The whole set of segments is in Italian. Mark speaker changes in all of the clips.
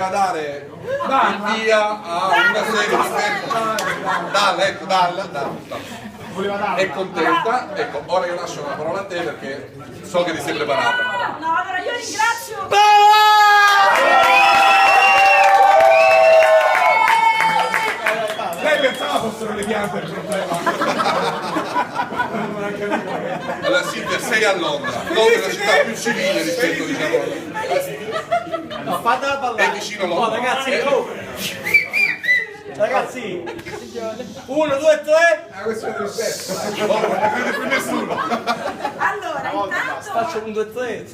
Speaker 1: voleva dare il via a una serie di Dalla, ecco, Dalla. È contenta? Ecco, ora io lascio la parola a te perché so che ti sei preparata.
Speaker 2: No, allora io ringrazio.
Speaker 3: Lei pensava fossero le piante il problema.
Speaker 1: Allora Silvia, sei a Londra, Londra è la città più civile rispetto, diciamo,
Speaker 4: No, fatela parlare.
Speaker 1: è vicino a Londra.
Speaker 4: Oh, ragazzi, 1, 2, 3.
Speaker 3: È una questione di rispetto.
Speaker 1: Non crede più nessuno.
Speaker 2: Allora,
Speaker 4: Faccio 1, 2, 3.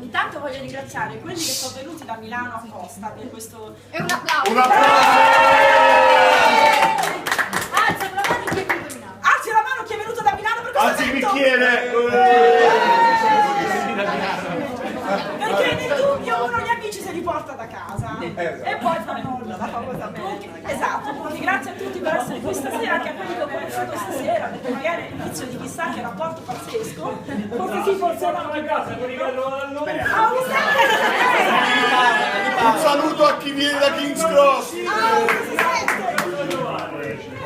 Speaker 2: intanto voglio ringraziare quelli che sono venuti da Milano apposta per questo.
Speaker 5: E un applauso. Alza la mano chi è venuto a Milano.
Speaker 2: Alzi la mano chi è venuto da Milano per questo
Speaker 4: Alzi il
Speaker 2: evento.
Speaker 4: bicchiere.
Speaker 2: Perché nel dubbio uno gli amici se li porta da casa e poi fanno la famosa merda. Esatto, quindi grazie a tutti per essere qui stasera, anche a quelli che ho conosciuto stasera, perché magari è l'inizio di chissà che rapporto pazzesco, forse sì, forse no.
Speaker 4: Un saluto a chi viene da King's Cross.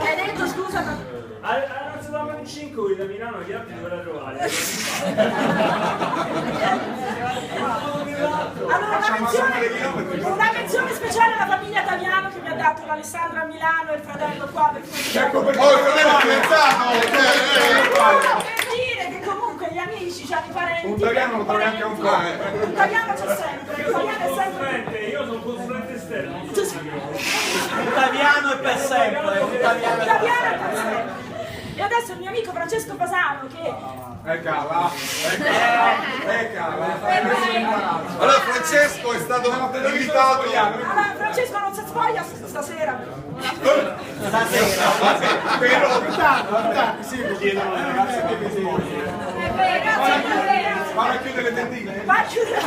Speaker 2: Hai detto scusa ma...
Speaker 6: Allora, se davamo in 5 da Milano, gli altri dove la trovare?
Speaker 2: Allora una menzione speciale alla famiglia Taviano che mi ha dato l'Alessandra a Milano e il fratello qua per
Speaker 3: Ecco perché
Speaker 1: Oh, il problema è pensato!
Speaker 2: per dire che comunque gli amici, cioè i parenti.
Speaker 3: un italiano lo trovi anche a un po'.
Speaker 2: Un tagliano c'è sempre, l'italiano è sempre.
Speaker 6: Consulente, io sono consulente esterno.
Speaker 4: Italiano e per sempre.
Speaker 2: L'italiano è per sempre. E adesso il mio amico Francesco Basano che...
Speaker 3: Eccola.
Speaker 1: Allora Francesco è stato invitato.
Speaker 2: Allora Francesco non si spoglia stasera.
Speaker 3: Però tanti sì, mi chiedono le ragazze che mi si
Speaker 2: Grazie a te.
Speaker 3: Vai a chiudere le tendine.
Speaker 2: Vai a chiudere.